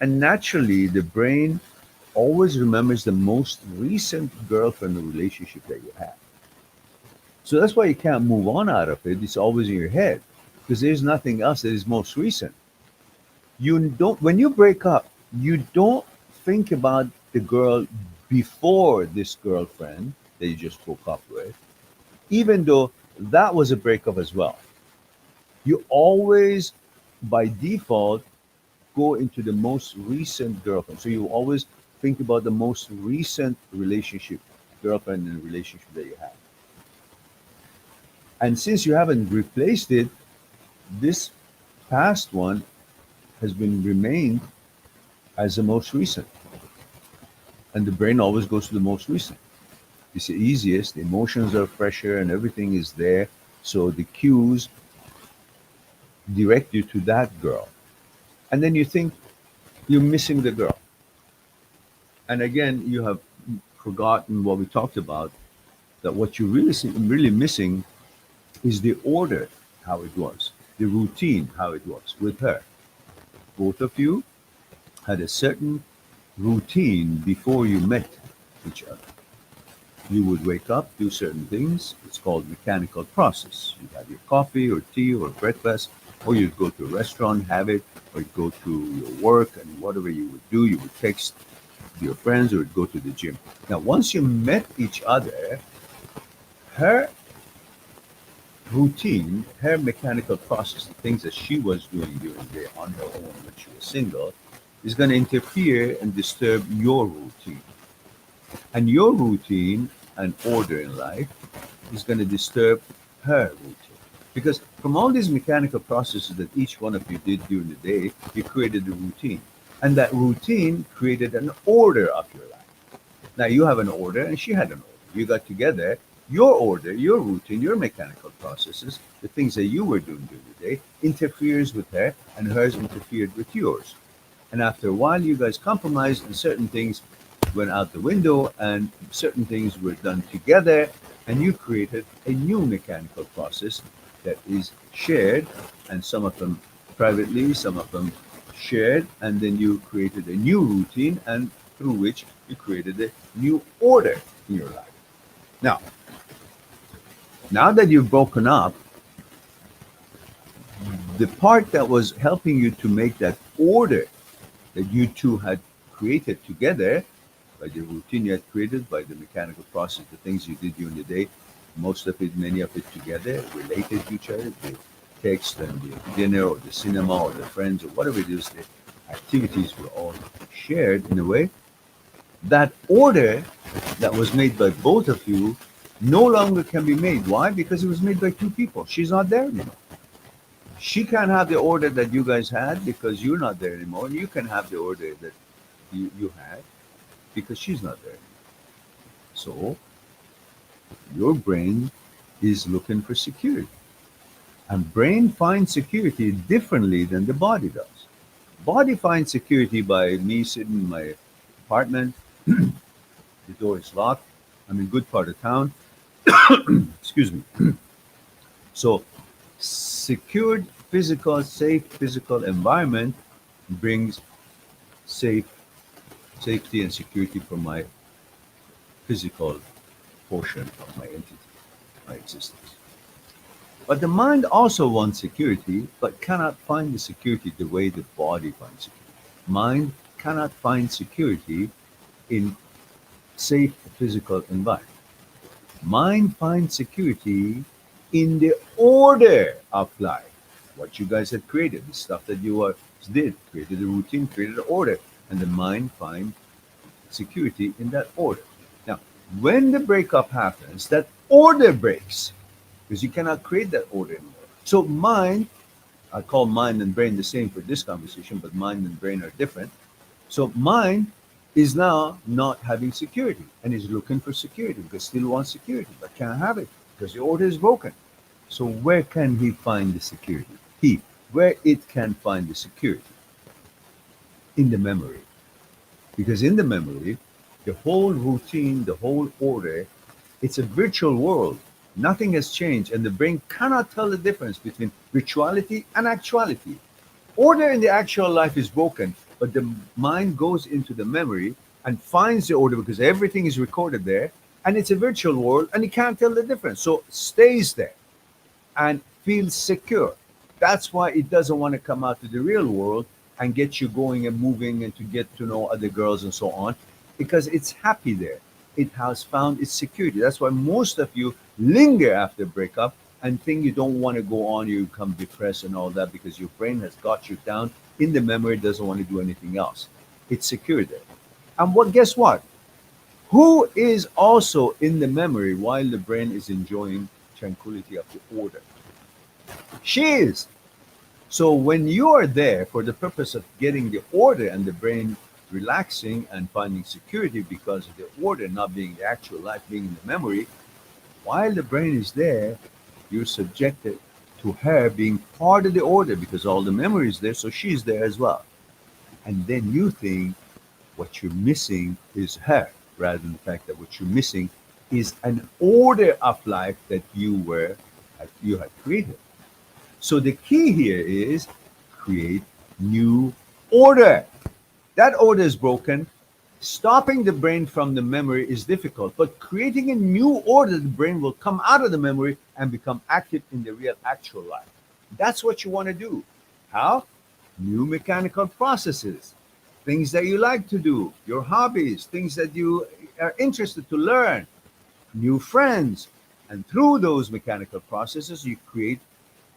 And naturally, the brain always remembers the most recent girlfriend or relationship that you had. So that's why you can't move on out of it. It's always in your head because there's nothing else that is most recent. When you break up, you don't think about the girl before this girlfriend that you just broke up with, even though that was a breakup as well. You always, by default, go into the most recent girlfriend. So you always think about the most recent girlfriend and relationship that you had. And since you haven't replaced it, this past one has been remained as the most recent. And the brain always goes to the most recent. It's the easiest, the emotions are fresher and everything is there. So the cues direct you to that girl. And then you think you're missing the girl. And again, you have forgotten what we talked about, that what you're really missing is the order, how it was, the routine, how it was with her. Both of you had a certain routine before you met each other. You would wake up, do certain things. It's called mechanical process. You'd have your coffee or tea or breakfast, or you'd go to a restaurant, have it, or you'd go to your work, and whatever you would do, you would text your friends or you'd go to the gym. Now, once you met each other, her routine, her mechanical process, the things that she was doing during the day on her own when she was single, is going to interfere and disturb your routine. And your routine and order in life is going to disturb her routine. Because from all these mechanical processes that each one of you did during the day, you created a routine. And that routine created an order of your life. Now you have an order and she had an order. You got together, your order, your routine, your mechanical processes, the things that you were doing during the day, interferes with her and hers interfered with yours. And after a while, you guys compromised and certain things went out the window and certain things were done together and you created a new mechanical process that is shared, and some of them privately, some of them shared, and then you created a new routine and through which you created a new order in your life. Now that you've broken up, the part that was helping you to make that order that you two had created together, by the routine you had created, by the mechanical process, the things you did during the day, most of it, many of it together, related to each other, the text and the dinner or the cinema or the friends or whatever it is, the activities were all shared in a way. That order that was made by both of you no longer can be made. Why? Because it was made by two people. She's not there anymore. She can't have the order that you guys had because you're not there anymore. And you can have the order that you had because she's not there anymore. So your brain is looking for security. And brain finds security differently than the body does. Body finds security by me sitting in my apartment. The door is locked. I'm in good part of town. Excuse me. So secured physical, safe physical environment brings safety and security for my physical portion of my entity, my existence. But the mind also wants security, but cannot find the security the way the body finds security. Mind cannot find security in safe physical environment. Mind finds security in the order of life. What you guys had created, the stuff that you did, created a routine, created an order, and the mind finds security in that order. Now, when the breakup happens, that order breaks because you cannot create that order anymore. So mind, I call mind and brain the same for this conversation, but mind and brain are different. So mind is now not having security and is looking for security because still wants security, but can't have it because the order is broken. So where can he find the security? Where it can find the security? In the memory. Because in the memory, the whole routine, the whole order, it's a virtual world. Nothing has changed, and the brain cannot tell the difference between virtuality and actuality. Order in the actual life is broken, but the mind goes into the memory and finds the order because everything is recorded there, and it's a virtual world, and it can't tell the difference. So it stays there and feels secure. That's why it doesn't want to come out to the real world and get you going and moving and to get to know other girls and so on, because it's happy there. It has found its security. That's why most of you linger after breakup and think you don't want to go on, you become depressed and all that because your brain has got you down in the memory, doesn't want to do anything else. It's secure there. And guess what? Who is also in the memory while the brain is enjoying tranquility of the order. She is. So when you are there for the purpose of getting the order and the brain relaxing and finding security because of the order not being the actual life, being in the memory, while the brain is there, you're subjected to her being part of the order because all the memory is there, so she's there as well. And then you think what you're missing is her, rather than the fact that what you're missing is an order of life that you had created. So the key here is create new order. That order is broken. Stopping the brain from the memory is difficult, but creating a new order, the brain will come out of the memory and become active in the real actual life. That's what you want to do. How? New mechanical processes, things that you like to do, your hobbies, things that you are interested to learn, new friends. And through those mechanical processes, you create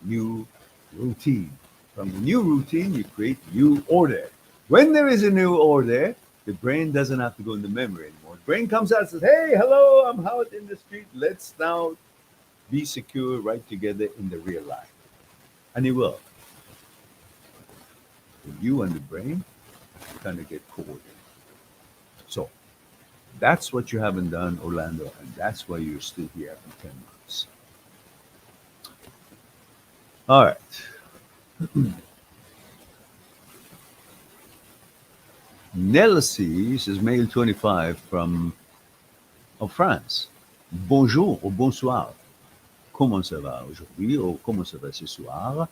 new routine. From the new routine, you create new order. When there is a new order, the brain doesn't have to go in the memory anymore. The brain comes out and says, hey, hello, I'm out in the street. Let's now be secure right together in the real life. And it will. You and the brain kind of get coordinated. So that's what you haven't done, Orlando, and that's why you're still here for 10 months. All right. Nelsie says, male 25 from France. Bonjour ou bonsoir. Comment ça va aujourd'hui ou comment ça va ce soir?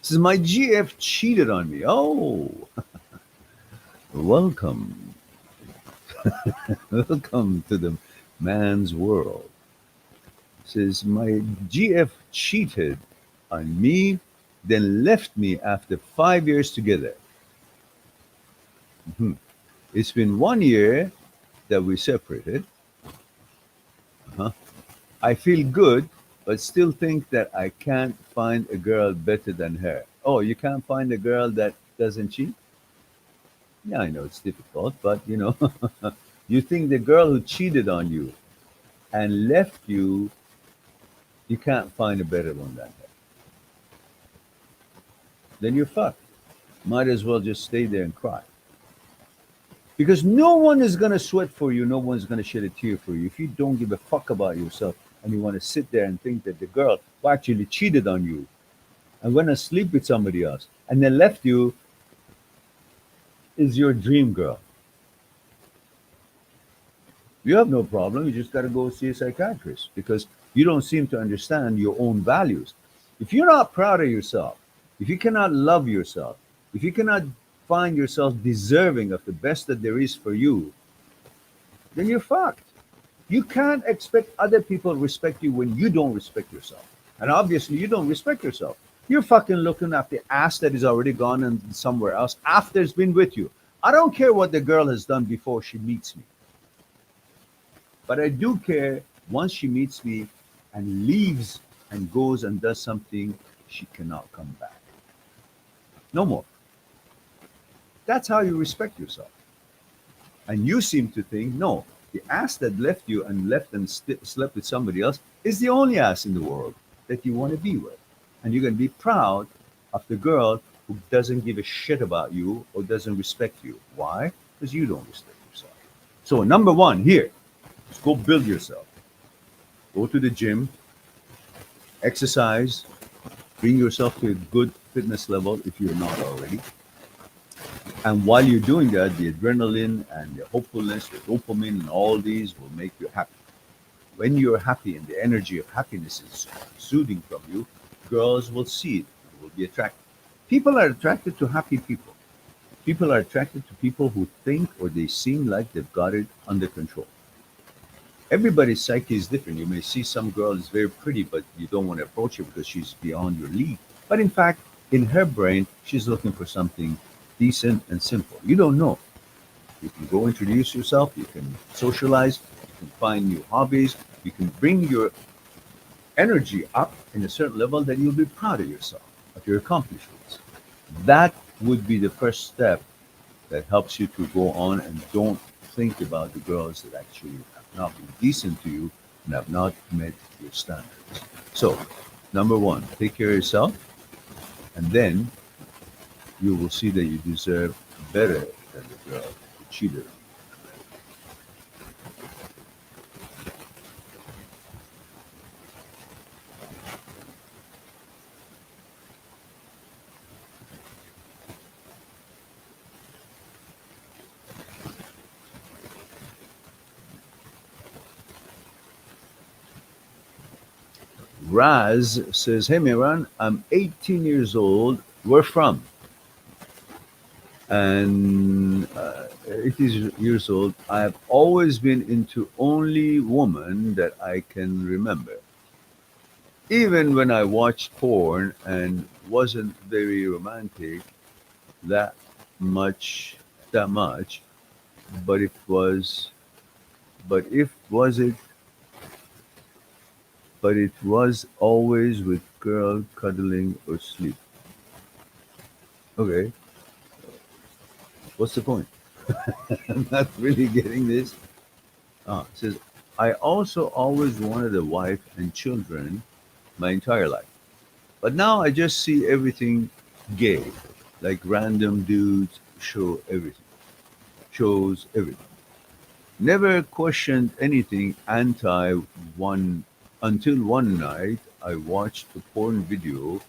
Says, my GF cheated on me. Oh, welcome. Welcome to the man's world. Says, my GF cheated on me, then left me after 5 years together. Mm-hmm. It's been 1 year that we separated. Uh-huh. I feel good, but still think that I can't find a girl better than her. Oh, you can't find a girl that doesn't cheat? Yeah, I know it's difficult, but you know, you think the girl who cheated on you and left you, you can't find a better one than her. Then you're fucked. Might as well just stay there and cry. Because no one is going to sweat for you. No one's going to shed a tear for you. If you don't give a fuck about yourself and you want to sit there and think that the girl who actually cheated on you and went to sleep with somebody else and then left you is your dream girl, you have no problem. You just got to go see a psychiatrist because you don't seem to understand your own values. If you're not proud of yourself, if you cannot love yourself, if you cannot find yourself deserving of the best that there is for you, then you're fucked. You can't expect other people to respect you when you don't respect yourself. And obviously you don't respect yourself. You're fucking looking at the ass that is already gone and somewhere else after it's been with you. I don't care what the girl has done before she meets me. But I do care once she meets me and leaves and goes and does something, she cannot come back. No more. That's how you respect yourself. And you seem to think, no, the ass that left you and left and slept with somebody else is the only ass in the world that you want to be with. And you're going to be proud of the girl who doesn't give a shit about you or doesn't respect you. Why? Because you don't respect yourself. So number one here, is go build yourself. Go to the gym, exercise, bring yourself to a good fitness level if you're not already. And while you're doing that, the adrenaline and the hopefulness, the dopamine and all these will make you happy. When you're happy and the energy of happiness is exuding from you, girls will see it and will be attracted. People are attracted to happy people. People are attracted to people who think or they seem like they've got it under control. Everybody's psyche is different. You may see some girl is very pretty, but you don't want to approach her because she's beyond your league. But in fact, in her brain, she's looking for something decent and simple. You don't know. You can go introduce yourself, you can socialize, you can find new hobbies, you can bring your energy up in a certain level that you'll be proud of yourself, of your accomplishments. That would be the first step that helps you to go on and don't think about the girls that actually have not been decent to you and have not met your standards. So, number one, take care of yourself, and then you will see that you deserve better than the girl who cheated on you. Raz says, hey Miran, I'm 18 years old. Where from? And 18 years old. I have always been into only woman that I can remember. Even when I watched porn and wasn't very romantic that much, but it was, but if was it but it was always with girl cuddling or sleep. Okay, what's the point? I'm not really getting this. It says, I also always wanted a wife and children my entire life. But now I just see everything gay, like random dudes shows everything. Never questioned anything anti one until one night I watched a porn video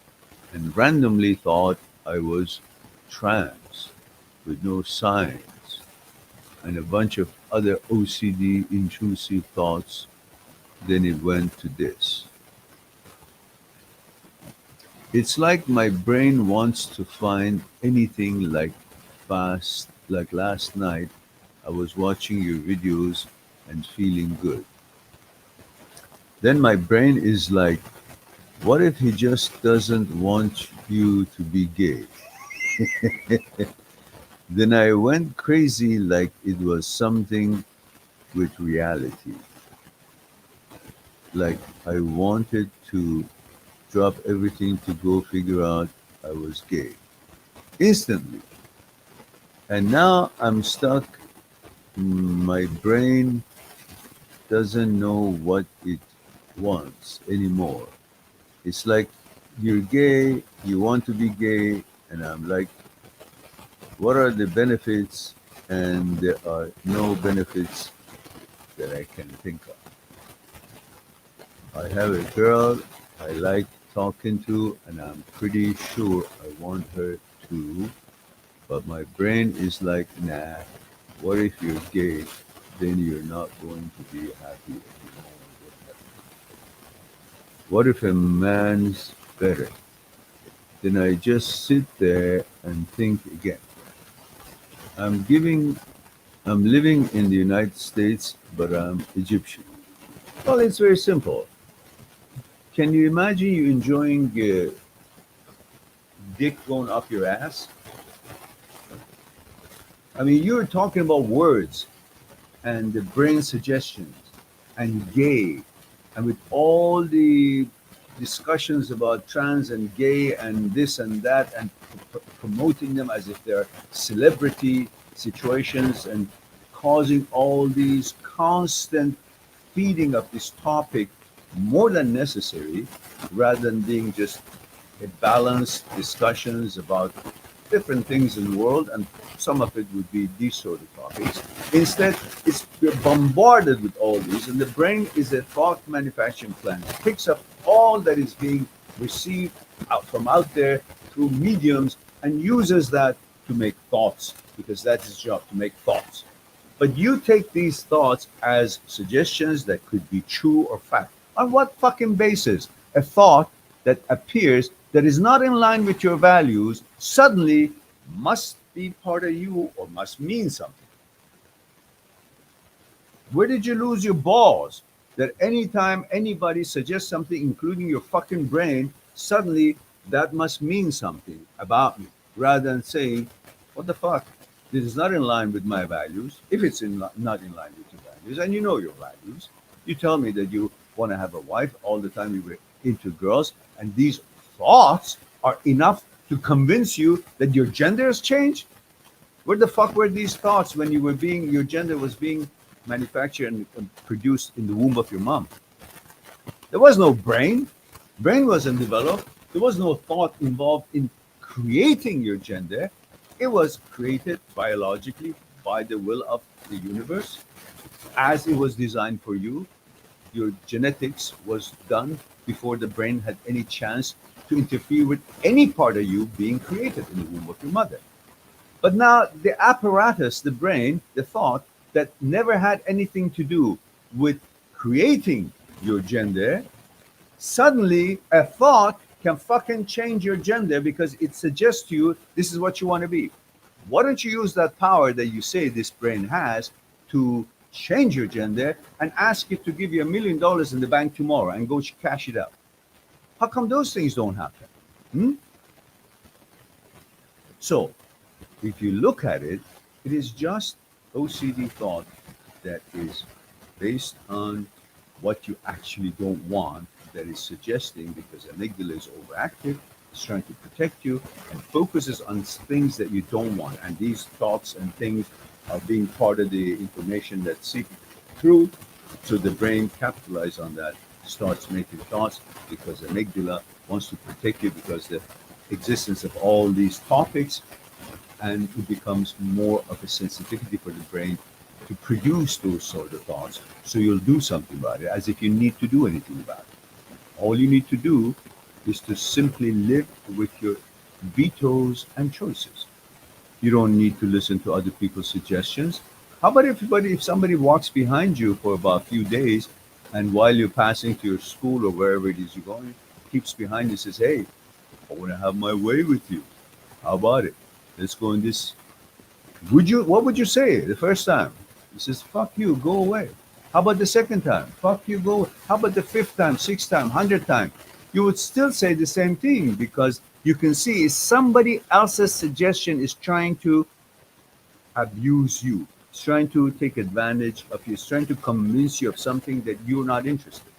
and randomly thought I was trans with no signs and a bunch of other OCD intrusive thoughts. Then it went to this. It's like my brain wants to find anything like fast, like last night I was watching your videos and feeling good. Then my brain is like, what if he just doesn't want you to be gay? Then I went crazy like it was something with reality. Like I wanted to drop everything to go figure out I was gay. Instantly. And now I'm stuck. My brain doesn't know what it wants anymore. It's like you're gay, you want to be gay, and I'm like, what are the benefits? And there are no benefits that I can think of. I have a girl I like talking to, and I'm pretty sure I want her to, but my brain is like, nah, what if you're gay? Then you're not going to be happy anymore. What if a man's better? Then I just sit there and think again. I'm giving I'm living in the United States, but I'm Egyptian. Well, it's very simple. Can you imagine you enjoying dick going up your ass? I mean, you're talking about words and the brain suggestions and gay, and with all the discussions about trans and gay and this and that, and promoting them as if they're celebrity situations and causing all these constant feeding of this topic more than necessary, rather than being just a balanced discussions about different things in the world, and some of it would be these sort of topics. Instead, we're bombarded with all these, and the brain is a thought manufacturing plant. It picks up all that is being received from out there through mediums and uses that to make thoughts, because that's its job, to make thoughts. But you take these thoughts as suggestions that could be true or fact. On what fucking basis? A thought that appears that is not in line with your values suddenly must be part of you or must mean something. Where did you lose your balls? That anytime anybody suggests something, including your fucking brain, suddenly that must mean something about me, rather than saying, what the fuck? This is not in line with my values. If it's not in line with your values, and you know your values, you tell me that you want to have a wife all the time, you were into girls, and these thoughts are enough to convince you that your gender has changed? Where the fuck were these thoughts when your gender was being manufactured and produced in the womb of your mom? There was no brain. Brain wasn't developed. There was no thought involved in creating your gender. It was created biologically by the will of the universe as it was designed for you. Your genetics was done before the brain had any chance to interfere with any part of you being created in the womb of your mother. But now the apparatus, the brain, the thought that never had anything to do with creating your gender, suddenly a thought can fucking change your gender because it suggests to you this is what you want to be. Why don't you use that power that you say this brain has to change your gender and ask it to give you $1 million in the bank tomorrow and go cash it out? How come those things don't happen? So, if you look at it, it is just OCD thought that is based on what you actually don't want, that is suggesting, because amygdala is overactive, it's trying to protect you and focuses on things that you don't want. And these thoughts and things are being part of the information that's seeping through. So the brain capitalizes on that, starts making thoughts because the amygdala wants to protect you because the existence of all these topics, and it becomes more of a sensitivity for the brain to produce those sort of thoughts. So you'll do something about it as if you need to do anything about it. All you need to do is to simply live with your vetoes and choices. You don't need to listen to other people's suggestions. How about if somebody walks behind you for about a few days, and while you're passing to your school or wherever it is you're going, keeps behind you and says, hey, I want to have my way with you. How about it? Let's go in this. What would you say the first time? He says, fuck you, go away. How about the second time? Fuck you, go away. How about the fifth time, sixth time, 100th time? You would still say the same thing because you can see somebody else's suggestion is trying to abuse you. It's trying to take advantage of you. It's trying to convince you of something that you're not interested in.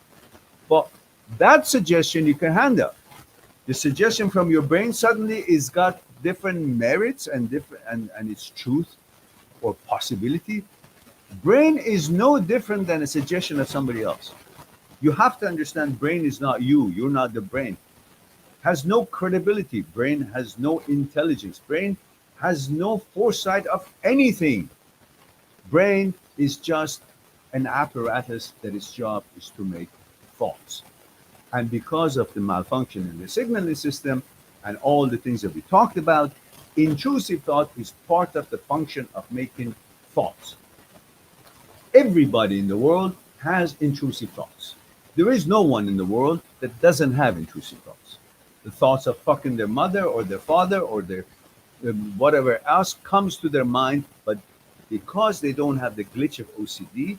But that suggestion you can handle. The suggestion from your brain suddenly is got different merits and its truth or possibility. Brain is no different than a suggestion of somebody else. You have to understand brain is not you. You're not the brain. Has no credibility. Brain has no intelligence. Brain has no foresight of anything. Brain is just an apparatus that its job is to make thoughts. And because of the malfunction in the signaling system and all the things that we talked about, intrusive thought is part of the function of making thoughts. Everybody in the world has intrusive thoughts. There is no one in the world that doesn't have intrusive thoughts. The thoughts of fucking their mother or their father or their whatever else comes to their mind, but because they don't have the glitch of OCD,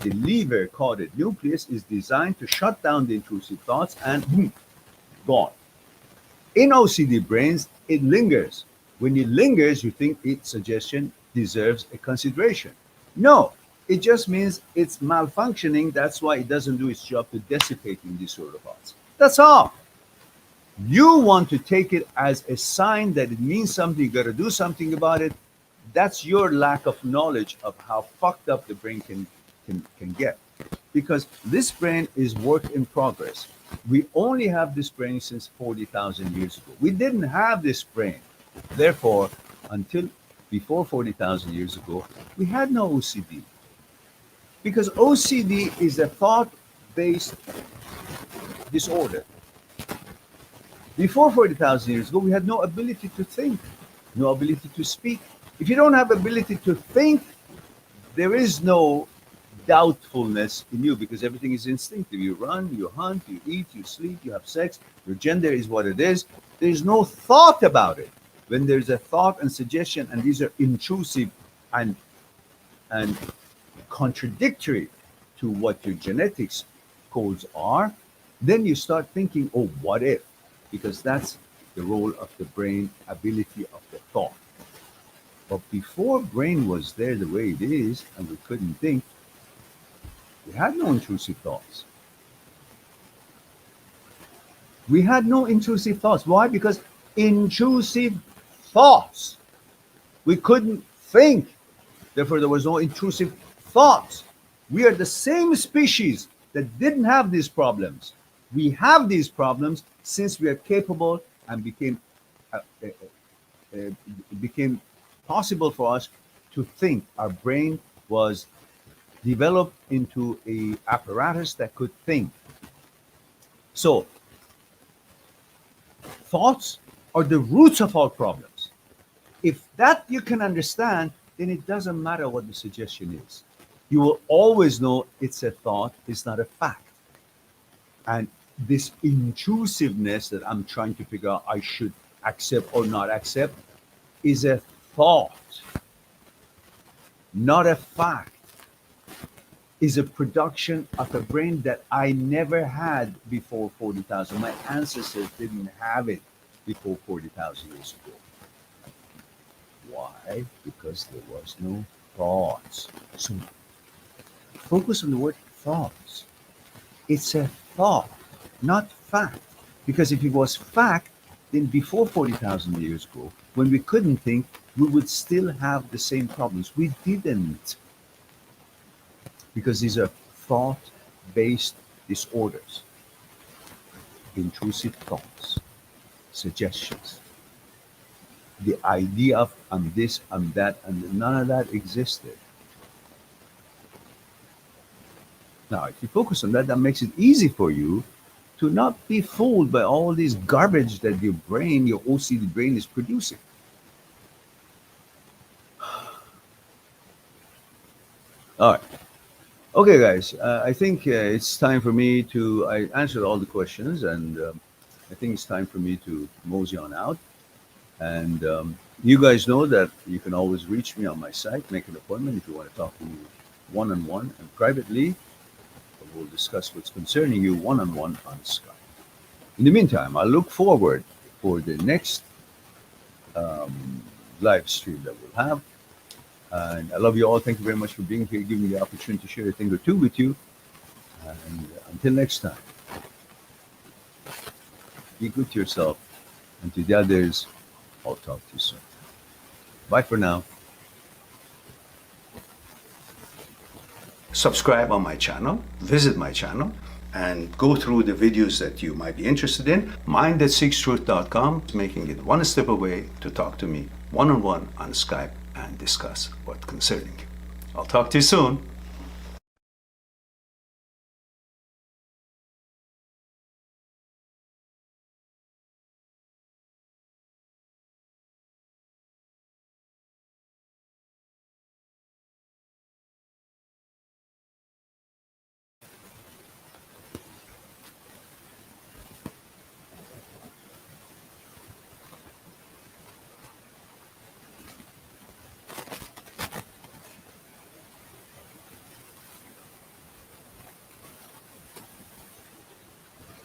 the lever called a nucleus is designed to shut down the intrusive thoughts and gone. In OCD brains, it lingers. When it lingers, you think its suggestion deserves a consideration. No, it just means it's malfunctioning. That's why it doesn't do its job to dissipating these sort of thoughts. That's all. You want to take it as a sign that it means something, you got to do something about it. That's your lack of knowledge of how fucked up the brain can get. Because this brain is work in progress. We only have this brain since 40,000 years ago. We didn't have this brain. Therefore, until before 40,000 years ago, we had no OCD. Because OCD is a thought-based disorder. Before 40,000 years ago, we had no ability to think, no ability to speak. If you don't have ability to think, there is no doubtfulness in you because everything is instinctive. You run, you hunt, you eat, you sleep, you have sex. Your gender is what it is. There's no thought about it. When there's a thought and suggestion, and these are intrusive and contradictory to what your genetics codes are, then you start thinking, oh, what if? Because that's the role of the brain, ability of the thought. But before brain was there the way it is, and we couldn't think, we had no intrusive thoughts. We had no intrusive thoughts. Why? Because intrusive thoughts. We couldn't think. Therefore, there was no intrusive thoughts. We are the same species that didn't have these problems. We have these problems since we are capable and it became possible for us to think. Our brain was developed into a apparatus that could think. So thoughts are the roots of all problems. If that you can understand, then it doesn't matter what the suggestion is. You will always know it's a thought, it's not a fact. And this intrusiveness that I'm trying to figure out I should accept or not accept is a thought, not a fact. Is a production of a brain that I never had before 40,000. My ancestors didn't have it before 40,000 years ago. Why? Because there was no thoughts. So focus on the word thoughts. It's a thought, not fact. Because if it was fact, then before 40,000 years ago, when we couldn't think, we would still have the same problems. We didn't. Because these are thought-based disorders, intrusive thoughts, suggestions. The idea of I'm this, I'm that, and none of that existed. Now, if you focus on that, that makes it easy for you to not be fooled by all this garbage that your brain, your OCD brain is producing. All right. Okay, guys, I think it's time for me to, I answered all the questions, and I think it's time for me to mosey on out. And you guys know that you can always reach me on my site, make an appointment if you want to talk to me one-on-one and privately. We'll discuss what's concerning you one-on-one on Skype. In the meantime, I look forward for the next live stream that we'll have. And I love you all. Thank you very much for being here, giving me the opportunity to share a thing or two with you. And until next time, be good to yourself. And to the others, I'll talk to you soon. Bye for now. Subscribe on my channel, visit my channel, and go through the videos that you might be interested in. Mind-that-seeks-truth.com is making it one step away to talk to me one-on-one on Skype and discuss what's concerning you. I'll talk to you soon.